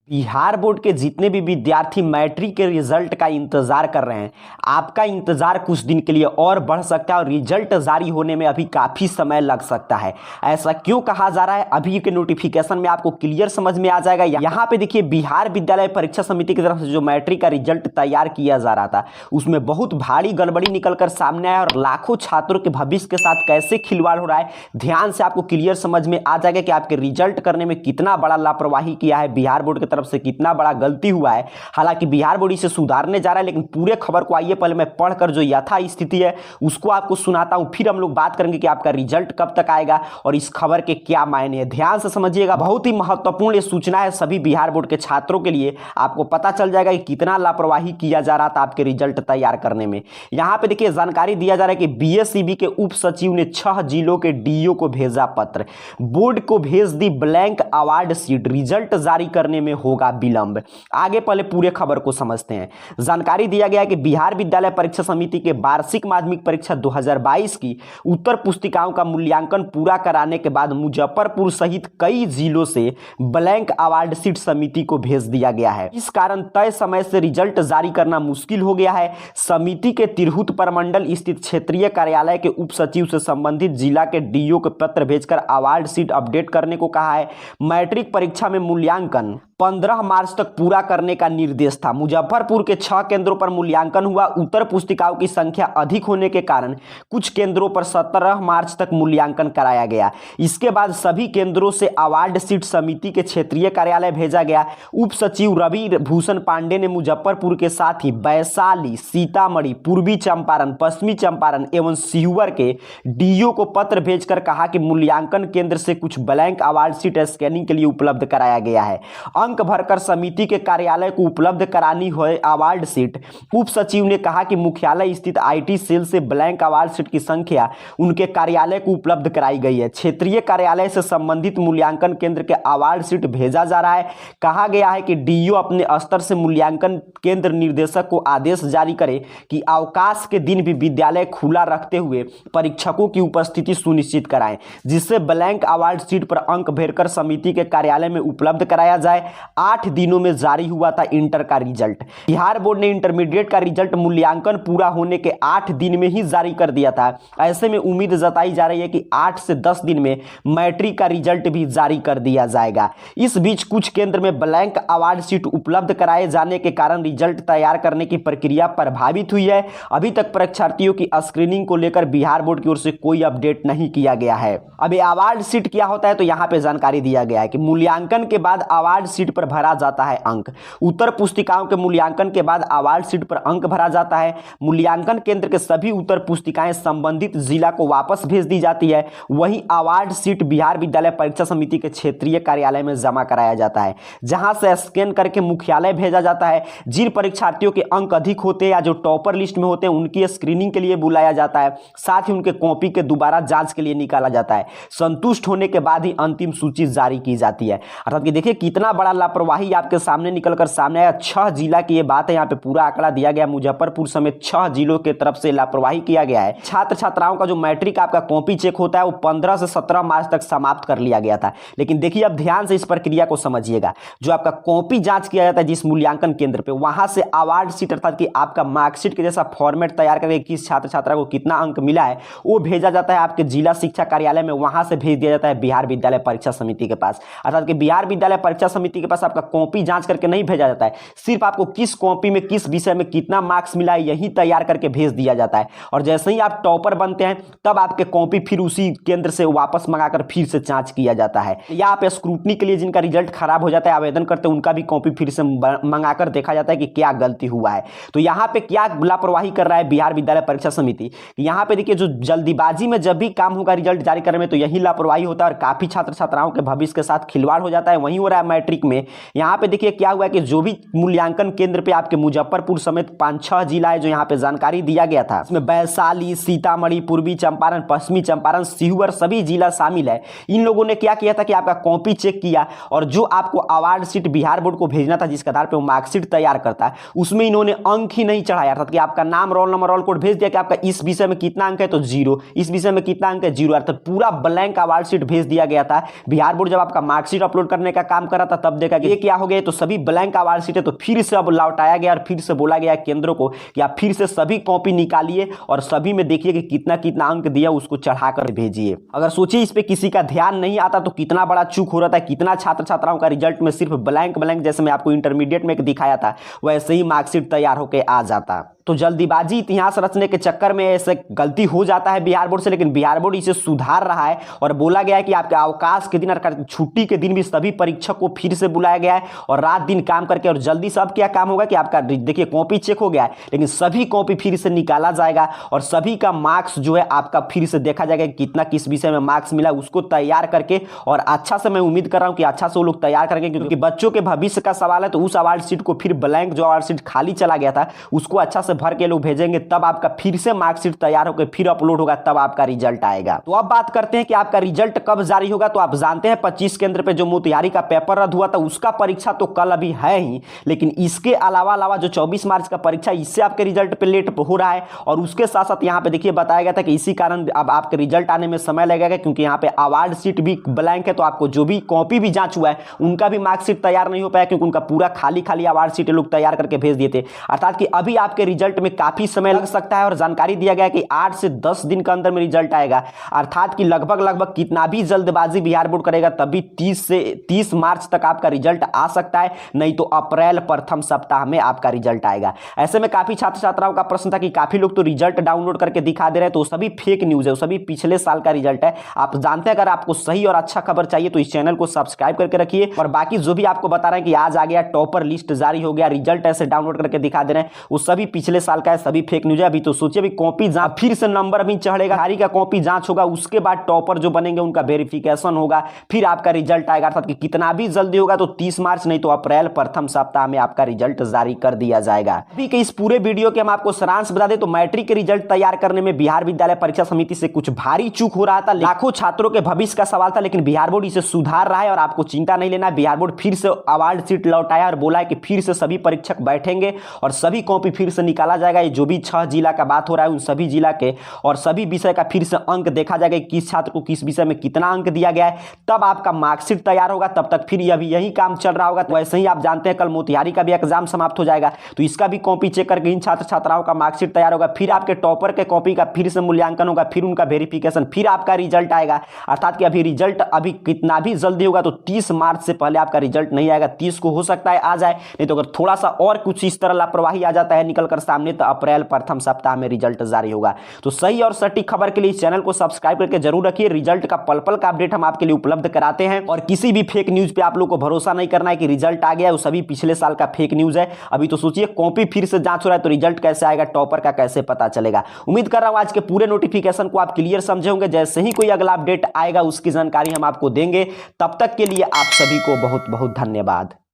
Bihar board के जितने भी विद्यार्थी मैट्रिक के रिजल्ट का इंतजार कर रहे हैं, आपका इंतजार कुछ दिन के लिए और बढ़ सकता है और रिजल्ट जारी होने में अभी काफ़ी समय लग सकता है। ऐसा क्यों कहा जा रहा है अभी के नोटिफिकेशन में आपको क्लियर समझ में आ जाएगा। यहाँ पे देखिए, बिहार विद्यालय परीक्षा समिति की तरफ से जो मैट्रिक का रिजल्ट तैयार किया जा रहा था, उसमें बहुत भारी गड़बड़ी निकलकर सामने आया और लाखों छात्रों के भविष्य के साथ कैसे खिलवाड़ हो रहा है, ध्यान से आपको क्लियर समझ में आ जाएगा कि आपके रिजल्ट करने में कितना बड़ा लापरवाही किया है बिहार बोर्ड की तरफ से, कितना बड़ा गलती हुआ है। हालांकि बिहार बोर्ड इसे सुधारने जा रहा है, लेकिन पूरे खबर को आइए पहले मैं पढ़कर जो यथा स्थिति है उसको आपको सुनाता हूं, फिर हम लोग बात करेंगे कि आपका रिजल्ट कब तक आएगा और इस खबर के क्या मायने हैं। ध्यान से समझिएगा, बहुत ही महत्वपूर्ण ये सूचना है सभी बिहार बोर्ड के छात्रों के लिए। आपको पता चल जाएगा कि कितना लापरवाही किया जा रहा था आपके रिजल्ट तैयार करने में। यहां पे देखिए, जानकारी दिया जा रहा है कि बीएसईबी के उप सचिव ने 6 जिलों के डीईओ को भेजा पत्र, बोर्ड को भेज दी ब्लैंक अवार्ड शीट, रिजल्ट जारी करने में होगा विलंब। आगे पहले पूरे खबर को समझते हैं। जानकारी दिया गया है कि बिहार विद्यालय परीक्षा समिति के वार्षिक माध्यमिक परीक्षा 2022 की उत्तर पुस्तिकाओं का मूल्यांकन पूरा कराने के बाद मुजफ्फरपुर सहित कई जिलों से ब्लैंक अवार्ड शीट समिति को भेज दिया गया है। इस कारण तय समय से रिजल्ट जारी करना मुश्किल हो गया है। समिति के तिरहुत प्रमंडल स्थित क्षेत्रीय कार्यालय के उप सचिव से संबंधित जिला के डीईओ को पत्र भेजकर अवार्ड शीट अपडेट करने को कहा है। मैट्रिक परीक्षा में मूल्यांकन 15 मार्च तक पूरा करने का निर्देश था। मुजफ्फरपुर के 6 केंद्रों पर मूल्यांकन हुआ। उत्तर पुस्तिकाओं की संख्या अधिक होने के कारण कुछ केंद्रों पर 17 मार्च तक मूल्यांकन कराया गया। इसके बाद सभी केंद्रों से अवार्ड शीट समिति के क्षेत्रीय कार्यालय भेजा गया। उप सचिव रवि भूषण पांडे ने मुजफ्फरपुर के साथ ही वैशाली, सीतामढ़ी, पूर्वी चंपारण, पश्चिमी चंपारण एवं शिवहर के डीईओ को पत्र भेजकर कहा कि मूल्यांकन केंद्र से कुछ ब्लैंक अवार्ड शीट स्कैनिंग के लिए उपलब्ध कराया गया है। अंक भरकर समिति के कार्यालय को उपलब्ध करानी हो अवार्ड शीट। उप सचिव ने कहा कि मुख्यालय स्थित आईटी सेल से ब्लैंक अवार्ड शीट की संख्या उनके कार्यालय को उपलब्ध कराई गई है। क्षेत्रीय कार्यालय से संबंधित मूल्यांकन केंद्र के अवार्ड शीट भेजा जा रहा है। कहा गया है कि डीईओ अपने स्तर से मूल्यांकन केंद्र निर्देशक को आदेश जारी करे कि अवकाश के दिन भी विद्यालय खुला रखते हुए परीक्षकों की उपस्थिति सुनिश्चित कराएं, जिससे ब्लैंक अवार्ड शीट पर अंक भरकर समिति के कार्यालय में उपलब्ध कराया जाए। 8 दिनों में जारी हुआ था इंटर का रिजल्ट। बिहार बोर्ड ने इंटरमीडिएट का रिजल्ट मूल्यांकन पूरा होने के 8 दिन में ही जारी कर दिया था। ऐसे में उम्मीद जताई जा रही है कि 8 से 10 दिन में मैट्रिक का रिजल्ट भी जारी कर दिया जाएगा। इस बीच कुछ केंद्र में ब्लैंक अवार्ड शीट उपलब्ध कराए जाने के कारण रिजल्ट तैयार करने की प्रक्रिया प्रभावित हुई है। अभी तक परीक्षार्थियों की स्क्रीनिंग को लेकर बिहार बोर्ड की ओर से कोई अपडेट नहीं किया गया है। अभी अवार्ड शीट क्या होता है, तो यहाँ पे जानकारी दिया गया है कि मूल्यांकन के बाद अवार्ड शीट पर भरा जाता है अंक। उत्तर पुस्तिकाओं के मूल्यांकन के बाद अवार्ड शीट पर अंक भरा जाता है। मूल्यांकन केंद्र के सभी उत्तर पुस्तिकाएं संबंधित जिला को वापस भेज दी जाती है। वहीं अवार्ड शीट बिहार विद्यालय परीक्षा समिति के क्षेत्रीय कार्यालय में जमा कराया जाता है, जहां से स्कैन करके मुख्यालय भेजा जाता है। जिन परीक्षार्थियों के अंक अधिक होते हैं या जो टॉपर लिस्ट में होते हैं, उनकी स्क्रीनिंग के लिए बुलाया जाता है। साथ ही उनके कॉपी के दोबारा जांच के लिए निकाला जाता है। संतुष्ट होने के बाद ही अंतिम सूची जारी की जाती है। अर्थात कि देखिए कितना बड़ा लापरवाही आपके सामने निकलकर सामने आया। 6 जिला की ये बात है, यहाँ पे पूरा आंकड़ा दिया गया। मुजफ्फरपुर समेत 6 जिलों के तरफ से लापरवाही किया गया है। छात्र छात्राओं का जो मैट्रिक आपका कॉपी चेक होता है वो 15 से 17 मार्च तक समाप्त कर लिया गया था। लेकिन देखिए, अब ध्यान से इस प्रक्रिया को समझिएगा। जो आपका कॉपी जांच किया जाता है जिस मूल्यांकन केंद्र पे, वहां से अवार्ड शीट अर्थात कि आपका मार्कशीट के जैसा फॉर्मेट तैयार करके किस छात्र छात्रा को कितना अंक मिला है वो भेजा जाता है आपके जिला शिक्षा कार्यालय में। वहां से भेज दिया जाता है बिहार विद्यालय परीक्षा समिति के पास। अर्थात कि बिहार विद्यालय परीक्षा समिति के पास आपका कॉपी जांच करके नहीं भेजा जाता है, सिर्फ आपको किस कॉपी में किस विषय में कितना मार्क्स मिला है यही तैयार करके भेज दिया जाता है। और जैसे ही आप टॉपर बनते हैं तब आपके कॉपी फिर उसी केंद्र से वापस मंगाकर फिर से जांच किया जाता है। या आप स्क्रूटनी के लिए जिनका रिजल्ट खराब हो जाता है आवेदन करते हैं, उनका भी कॉपी फिर से मंगाकर देखा जाता है कि क्या गलती हुआ है। तो यहाँ पे क्या लापरवाही कर रहा है बिहार विद्यालय परीक्षा समिति। यहाँ पे देखिए, जो जल्दीबाजी में जब भी काम होगा रिजल्ट जारी करने में, तो यही लापरवाही होता है और काफी छात्र छात्राओं के भविष्य के साथ खिलवाड़ हो जाता है। वहीं हो रहा है मैट्रिक में। यहाँ पे देखिए क्या हुआ है कि जो भी मूल्यांकन केंद्र पे आपके मुजफ्फरपुर समेत 5-6 जिला है जो यहाँ पे जानकारी दिया गया था, इसमें वैशाली, सीतामढ़ी, पूर्वी चंपारण, पश्चिमी चंपारण, शिवहर सभी जिला शामिल है। इन लोगों ने क्या किया था कि आपका कॉपी चेक किया और जो आपको अवार्ड शीट बिहार बोर्ड को भेजना था जिसके आधार पर वो मार्कशीट तैयार करता है, उसमें इन्होंने अंक ही नहीं चढ़ाया। अर्थात कि आपका नाम, रोल नंबर, रोल कोड भेज दिया कि आपका इस विषय में कितना अंक है तो 0, इस विषय में कितना अंक है 0, अर्थात पूरा ब्लैंक अवार्ड शीट भेज दिया गया था। बिहार बोर्ड जब आपका मार्कशीट अपलोड करने का काम कर रहा था तब देखा था कि ये क्या हो गया, तो सभी ब्लैंक आवाज शीट है, तो फिर से अब लौटाया गया और फिर से बोला गया केंद्रों को कि आप फिर से सभी कॉपी निकालिए और सभी में देखिए कि कितना कितना अंक दिया उसको चढ़ाकर भेजिए। अगर सोचिए इस पे किसी का ध्यान नहीं आता तो कितना बड़ा चूक हो रहा था, कितना छात्र छात्राओं का रिजल्ट में सिर्फ ब्लैंक ब्लैंक, जैसे मैं आपको इंटरमीडिएट में दिखाया था वैसे ही मार्कशीट तैयार होकर आ जाता। तो जल्दीबाजी इतिहास रचने के चक्कर में ऐसे गलती हो जाता है बिहार बोर्ड से, लेकिन बिहार बोर्ड इसे सुधार रहा है और बोला गया है कि आपके अवकाश के दिन और छुट्टी के दिन भी सभी परीक्षक को फिर से बुलाया गया है और रात दिन काम करके, और जल्दी सब क्या काम होगा कि आपका देखिए कॉपी चेक हो गया है लेकिन सभी कॉपी फिर से निकाला जाएगा और सभी का मार्क्स जो है आपका फिर से देखा जाएगा कि कितना किस विषय में मार्क्स मिला, उसको तैयार करके और अच्छा से मैं उम्मीद कर रहा हूं कि अच्छा से वो लोग तैयार करेंगे, क्योंकि बच्चों के भविष्य का सवाल है। तो उस अवार्ड शीट को फिर ब्लैंक जो अवार्ड शीट खाली चला गया था उसको अच्छा से भर के लोग भेजेंगे, तब आपका फिर से मार्कशीट तैयार होकर फिर अपलोड होगा, तब आपका रिजल्ट आएगा। तो अब बात करते हैं कि आपका रिजल्ट कब जारी होगा। तो आप जानते हैं 25 केंद्र पे जो मोतिहारी का पेपर रद्द हुआ था उसका परीक्षा तो कल अभी है ही, लेकिन इसके अलावा जो 24 मार्च का परीक्षा, इससे आपके रिजल्ट पे लेट हो रहा है। और उसके साथ साथ यहाँ पे देखिए बताया गया था कि इसी कारण अब आपके रिजल्ट आने में समय लगेगा, क्योंकि यहाँ पे अवार्ड शीट भी ब्लैंक है। तो आपको जो भी कॉपी भी जांच हुआ है उनका भी मार्कशीट तैयार नहीं हो पाया, क्योंकि उनका पूरा खाली खाली अवार्ड शीट लोग तैयार करके भेज दिए थे। अर्थात कि अभी आपके रिजल्ट में काफी समय लग सकता है और जानकारी दिया गया कि 8 से 10 दिन के अंदर में रिजल्ट आएगा। अर्थात कि लगभग कितना भी जल्दबाजी बिहार बोर्ड करेगा तभी 30 मार्च तक आपका रिजल्ट आ सकता है, नहीं तो अप्रैल प्रथम सप्ताह में आपका रिजल्ट आएगा। ऐसे में काफी छात्र छात्राओं का प्रश्न था कि काफी लोग तो रिजल्ट डाउनलोड करके दिखा दे रहे हैं, तो सभी फेक न्यूज है, वो सभी पिछले साल का रिजल्ट है। आप जानते हैं अगर आपको सही और अच्छा खबर चाहिए तो इस चैनल को सब्सक्राइब करके रखिए। और बाकी जो भी आपको बता रहे हैं कि आज आ गया टॉपर लिस्ट जारी हो गया, रिजल्ट ऐसे डाउनलोड करके दिखा दे रहे हैं, वो सभी पिछले साल का है, सभी फेक न्यूज है। अभी तो सोचिए अभी कॉपी जांच, फिर से नंबर अभी चढ़ेगा, हारी का कॉपी जांच होगा, उसके बाद टॉपर जो बनेंगे उनका वेरिफिकेशन होगा, फिर आपका रिजल्ट आएगा। अर्थात कि कितना भी जल्दी होगा तो 30 मार्च नहीं तो अप्रैल प्रथम सप्ताह में आपका रिजल्ट जारी कर दिया जाएगा। अभी के इस पूरे वीडियो के हम आपको सारांश बता दें तो मैट्रिक के रिजल्ट तैयार करने में बिहार विद्यालय परीक्षा समिति से कुछ भारी चूक हो रहा था, लाखों छात्रों के भविष्य का सवाल था, लेकिन बिहार बोर्ड इसे सुधार रहा है और आपको चिंता नहीं लेना। बिहार बोर्ड फिर से अवार्ड शीट लौटाया और बोला है कि फिर से सभी परीक्षक बैठेंगे और सभी कॉपी फिर से निकाला जाएगा। ये जो भी 6 जिला का बात हो रहा है उन सभी जिला के और सभी विषय का फिर से अंक देखा जाएगा, किस छात्र को किस विषय में कितना अंक दिया गया है, तब आपका मार्कशीट तैयार होगा। तब तक फिर अभी यही काम चल रहा होगा। तो वैसे ही आप जानते हैं कल मोतिहारी का भी एग्जाम समाप्त हो जाएगा, तो इसका भी कॉपी चेक करके इन छात्र छात्राओं का मार्कशीट तैयार होगा, फिर आपके टॉपर के कॉपी का फिर से मूल्यांकन होगा, फिर उनका वेरिफिकेशन, फिर आपका रिजल्ट आएगा। अर्थात कि अभी रिजल्ट अभी कितना भी जल्दी होगा तो 30 मार्च से पहले आपका रिजल्ट नहीं आएगा। 30 को हो सकता है आ जाए, नहीं तो अगर थोड़ा सा और कुछ इस तरह लापरवाही आ जाता है निकलकर सामने तो अप्रैल प्रथम सप्ताह में रिजल्ट जारी होगा। तो सही और सटीक खबर के लिए इस चैनल को सब्सक्राइब करके जरूर रखिए। रिजल्ट का पल पल का अपडेट हम आपके लिए उपलब्ध कराते हैं और किसी भी फेक न्यूज पे आप लोग को भरोसा नहीं करना है कि रिजल्ट आ गया, वो सभी पिछले साल का फेक न्यूज है। अभी तो सोचिए कॉपी फिर से जांच हो रहा है तो रिजल्ट कैसे आएगा, टॉपर का कैसे पता चलेगा। उम्मीद कर रहा हूं आज के पूरे नोटिफिकेशन को आप क्लियर समझे होंगे। जैसे ही कोई अगला अपडेट आएगा उसकी जानकारी हम आपको देंगे। तब तक के लिए आप सभी को बहुत बहुत धन्यवाद।